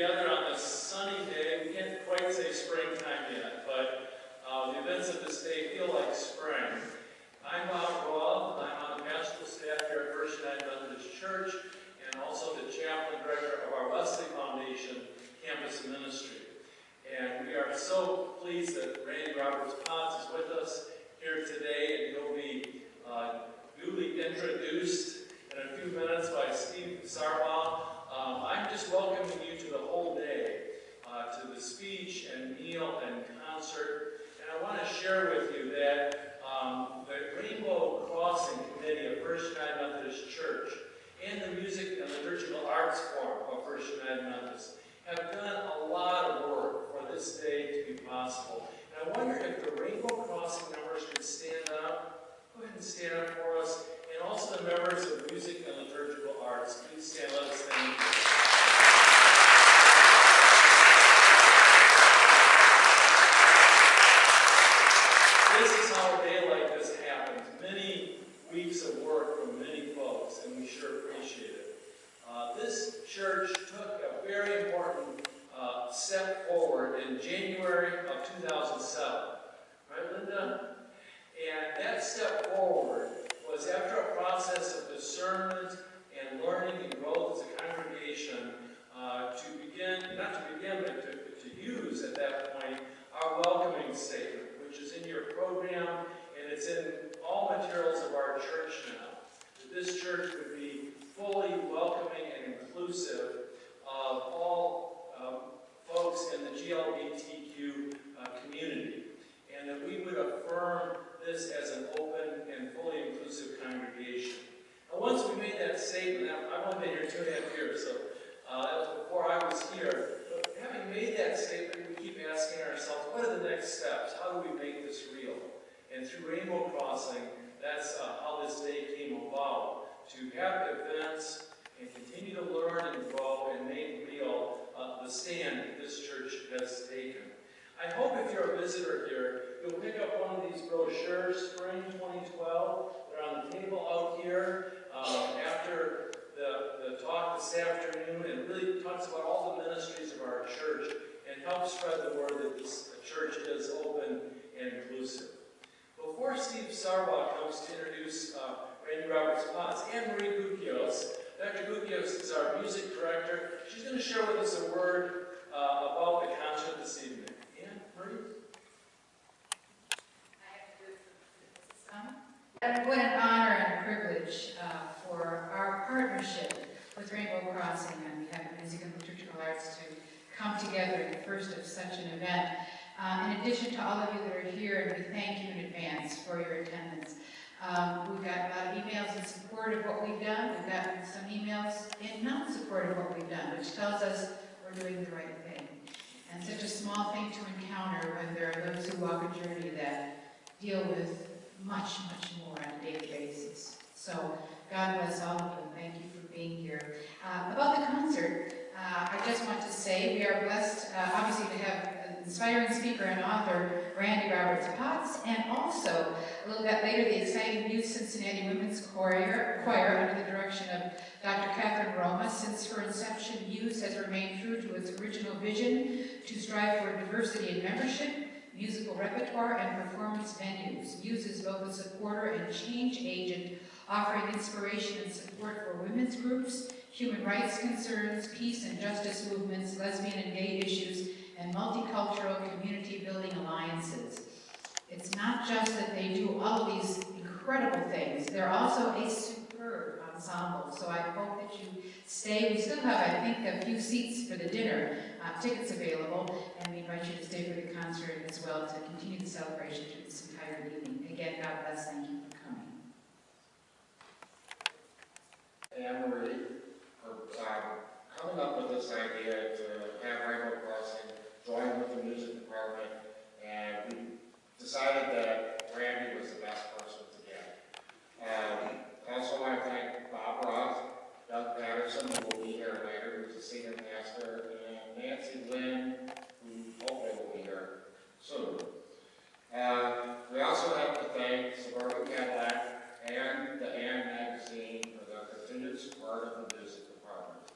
together on this sunny day. We can't quite say springtime yet, but the events of this day feel like spring. I'm Bob Roth. I'm on the pastoral staff here at First United Methodist Church and also the chaplain director of our Wesley Foundation campus ministry. And we are so pleased that Randy Roberts-Potts is with us here today, and he'll be duly introduced in a few minutes by Steve Sarbaugh. I'm just welcoming you to the whole day, to the speech and meal and concert. And I want to share with you that the Rainbow Crossing Committee of First United Methodist Church and the Music and Liturgical Arts Forum of First United Methodist have done a lot of work for this day to be possible. And I wonder if the Rainbow Crossing members could stand up. Go ahead and stand up for us. And also the members of Music and Liturgical Arts. Please stand. Let us thank you. This is how a day like this happens. Many weeks of work from many folks, and we sure appreciate it. This church took a very important step forward in January of 2007. Right, Linda? And that step forward was after a process of discernment and learning and growth as a congregation to use at that point our welcoming statement, which is in your program, and it's in all materials of our church now. That this church would be fully welcoming and inclusive of all folks in the GLBTQ community, and that we would affirm this as an open and fully inclusive congregation. Now, once we made that statement, I've only been here 2.5 years, so that was before I was here. But having made that statement, we keep asking ourselves, what are the next steps? How do we make this real? And through Rainbow Crossing, that's how this day came about, to have events and continue to learn and grow and make real the stand that this church has taken. I hope if you're a visitor here, you'll pick up one of these brochures, Spring 2012. They're on the table out here after the talk this afternoon, and really talks about all the ministries of our church and helps spread the word that this church is open and inclusive. Before Steve Sarbaugh comes to introduce Randy Roberts-Potts and Marie Gukios, Dr. Gukios is our music director. She's going to share with us a word about the concert this evening. What an honor and a privilege for our partnership with Rainbow Crossing on behalf of Music and Liturgical Arts to come together in the first of such an event. In addition to all of you that are here, and we thank you in advance for your attendance. We've got a lot of emails in support of what we've done. We've gotten some emails in not support of what we've done, which tells us we're doing the right thing. And such a small thing to encounter when there are those who walk a journey that deal with much, much more on a daily basis. So God bless all of you. Thank you for being here. About the concert, I just want to say we are blessed, obviously, to have an inspiring speaker and author, Randy Roberts-Potts, and also, a little bit later, the exciting new Cincinnati Women's Choir under the direction of Dr. Catherine Roma. Since her inception, Muse has remained true to its original vision to strive for diversity in membership, musical repertoire, and performance venues. Muse is both a supporter and change agent, offering inspiration and support for women's groups, human rights concerns, peace and justice movements, lesbian and gay issues, and multicultural community-building alliances. It's not just that they do all of these incredible things, they're also a superb ensemble, so I hope that you stay. We still have, I think, a few seats for the dinner, tickets available, and we invite you to stay for the concert as well to continue the celebration through this entire evening. Again, God bless, thank you for coming. Ann Marie, for coming up with this idea to have Rainbow Crossing join with the music department, and we decided that Randy was the best person to get. Also want to thank Bob Roth, Doug Patterson, who will be here later, who's the senior pastor, and Nancy Lynn, who hopefully will be here soon. We also have to thank Suburban Cadillac and the Ann magazine for the continued support of the music department.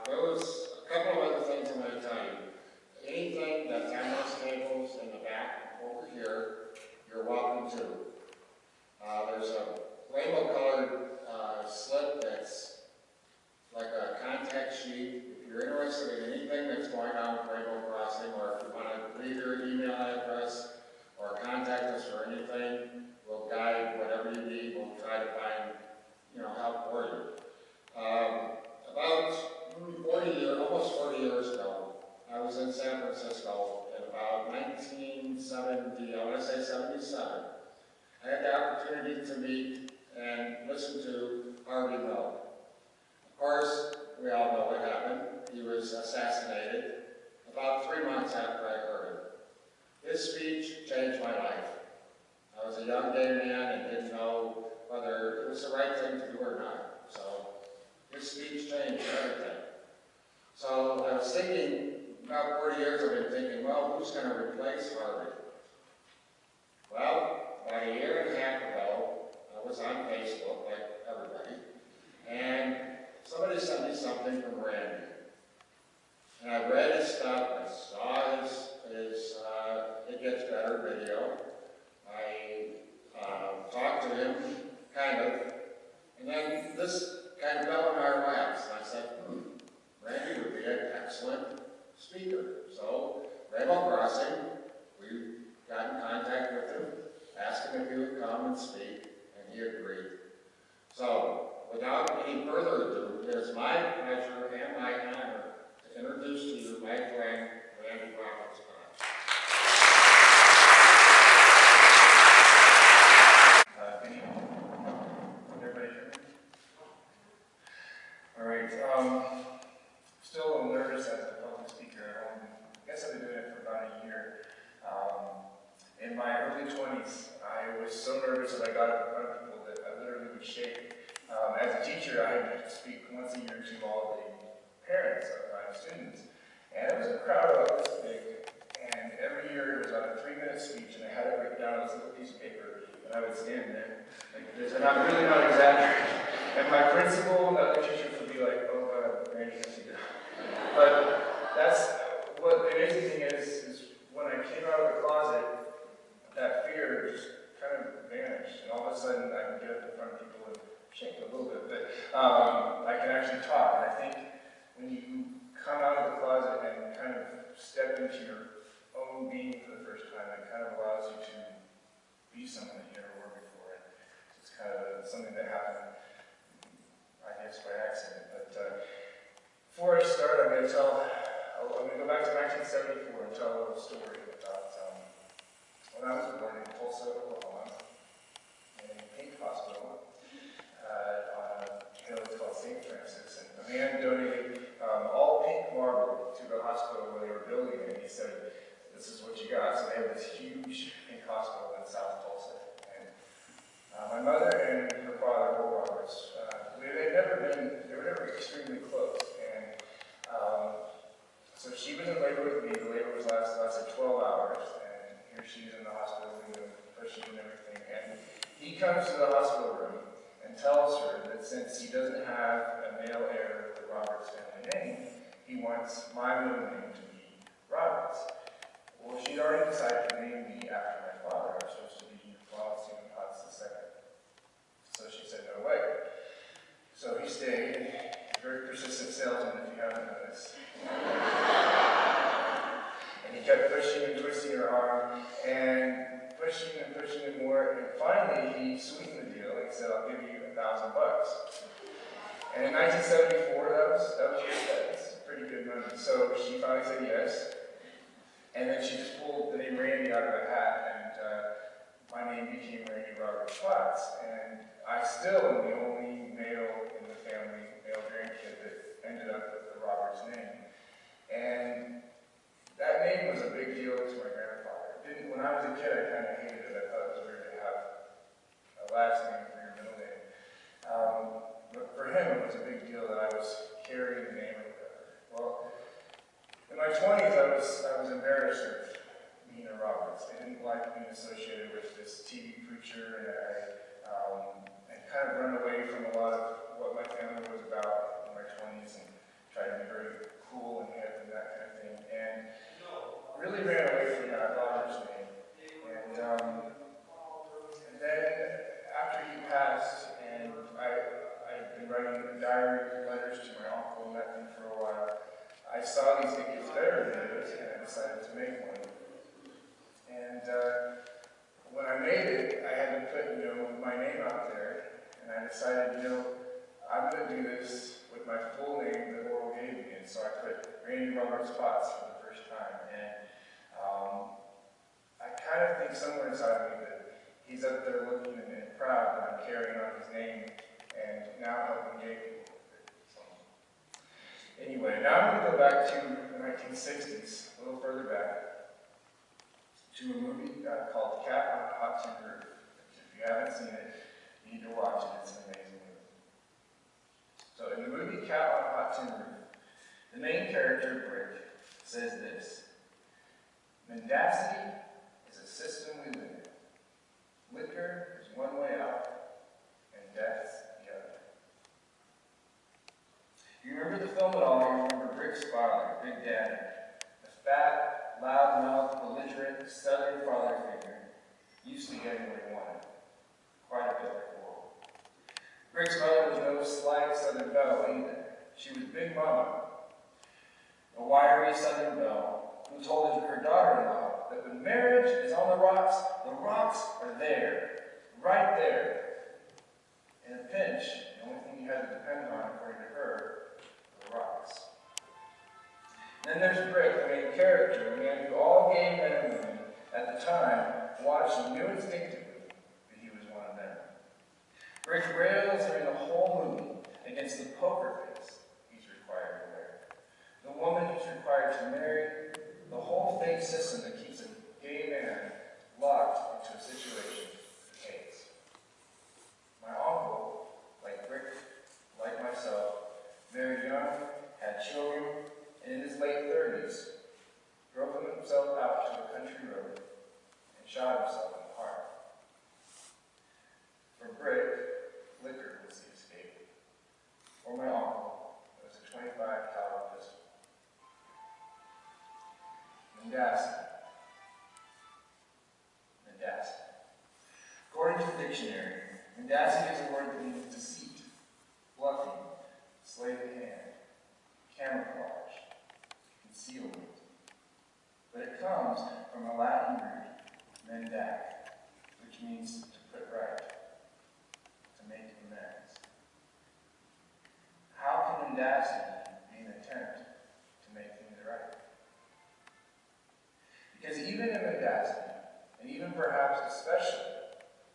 There was interested in anything that's going on with Rainbow Crossing, or if you want to leave your email address or contact us for anything, we'll guide whatever you need. We'll try to find, help for you. About 40 years, almost 40 years ago, I was in San Francisco in about 1970, I want to say 77. I had the opportunity to meet and listen to Harvey Milk. Of course, we all know what happened. He was assassinated about 3 months after I heard it. His speech changed my life. I was a young gay man and didn't know whether it was the right thing to do or not. So his speech changed everything. So I was thinking, about 40 years I've been thinking, well, who's going to replace Harvey? Well, about a year and a half ago, I was on Facebook, like everybody, and somebody sent me something from Randy. And I read his stuff, I saw his It Gets Better video. I talked to him, kind of, and then this kind of fell in our laps. And I said, Randy would be an excellent speaker. So, Rainbow Crossing, we got in contact with him, asked him if he would come and speak, and he agreed. So, without any further ado, it is my pleasure and my honor to introduce to you my friend, Randy Roberts. Good evening. Everybody hear me? All right. Still a little nervous as a public speaker. I guess I've been doing it for about a year. In my early 20s, I was so nervous that I got up in front of people that I literally would shake. As a teacher, I had to speak once a year to all the parents of my students. And it was a crowd about this big. And every year it was about a 3-minute speech, and I had it written down on this little piece of paper, and I would stand there like this, and I'm really not exaggerating. And my principal and the other teachers would be like, oh God, Randy has to go. But that's what the amazing thing is when I came out of the closet, that fear just kind of vanished, and all of a sudden I can get up in front of people and shake a little bit, but I can actually talk. And I think when you come out of the closet and kind of step into your own being for the first time, it kind of allows you to be someone that you never were before. And it's kind of something that happened, I guess, by accident. But before I start, I'm going to go back to 1974 and tell a little story about when I was born in Tulsa, Oklahoma, in a pink hospital on a hill called St. Francis. And a man donated all pink marble to the hospital where they were building it. And he said, this is what you got. So they have this huge pink hospital in South Tulsa. And my mother and her father, Will Roberts, they were never extremely close. And so she was in labor with me. The labor lasted 12 hours. Here she is in the hospital, pushing and everything, and he comes to the hospital room and tells her that since he doesn't have a male heir with the Roberts family name, he wants my middle name to be Roberts. Well, she'd already decided to name me after my father. I was supposed to be Wallace Stephen Potts II. So she said, no way. So he stayed, very persistent salesman, if you haven't noticed. And he kept pushing and twisting her arm, and pushing and more, and finally he sweetened the deal and said, I'll give you $1,000. And in 1974, that's pretty good money. So she finally said yes, and then she just pulled the name Randy out of a hat, and my name became Randy Robert Potts. And I still am the only male in the family, male grandkid, that ended up with the Roberts name. And that name was a big deal to my grandfather. When I was a kid, I kind of hated it. I thought it was weird to have a last name for your middle name. But for him, it was a big deal that I was carrying the name of whatever. Well, in my 20s, I was embarrassed of Nina Roberts. I didn't like being associated with this TV preacher, and I kind of run away from a lot of what my family was about in my 20s and tried to be very cool and hip and that kind of thing. And really ran away from that Roberts name. And then after he passed, and I'd been writing diary letters to my uncle and that thing for a while, I I saw these get better videos and I decided to make one. And when I made it, I had to put, my name out there. And I decided, I'm going to do this with my full name that Oral gave me. And so I put Randy Robert Spots for the first time. And I kind of think somewhere inside of me that he's up there looking and proud that I'm carrying on his name and now helping gay people. So, anyway, now I'm going to go back to the 1960s, a little further back, to a movie called Cat on a Hot Tin Roof. If you haven't seen it, you need to watch it. It's an amazing movie. So in the movie Cat on a Hot Tin Roof, the main character, Brick, says this: "Mendacity is a system we live in. Liquor is one way out, and death's the other." You remember the film at all, you remember Brick's father, Big Daddy, the fat, loud-mouthed, belligerent, southern father figure, used to getting what he wanted. Quite a bit before. Brick's mother was no slight southern belle either. She was Big Mama, a wiry southern belle who told her daughter-in-law that when marriage is on the rocks are there, right there. In a pinch, the only thing you had to depend on, according to her, were the rocks. Then there's Brick, the main character, the man who all gay men and women at the time watched and knew instinctively that he was one of them. Brick rails during the whole movie against the poker face he's required to wear, the woman he's required to marry, the whole fake system that keeps a gay man locked into a situation he hates. My uncle, like Brick, like myself, married young, had children, and in his late 30s, drove himself out to a country road and shot himself in the heart. For Brick, liquor was the escape. For my uncle, it was a .25 caliber pistol. Mendacity. According to the dictionary, mendacity is a word that means deceit, bluffing, sleight of hand, camouflage, concealment. But it comes from a Latin root, mendac, which means to put right, to make amends. How can mendacity be an attempt to make things right? Because even in mendacity, and even perhaps especially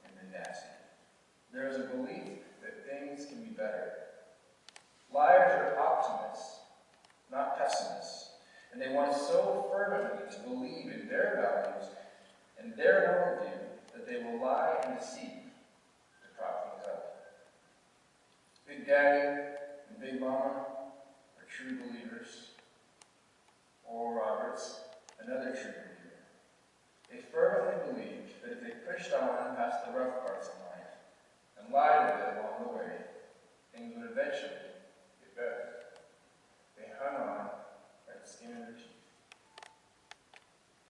in mendacity, there is a belief that things can be better. Liars are optimists, not pessimists, and they want so fervently to believe in their values and their worldview that they will lie and deceive to prop things up. Big Daddy and Big Mama are true believers. Oral Roberts, another true believer. They fervently believe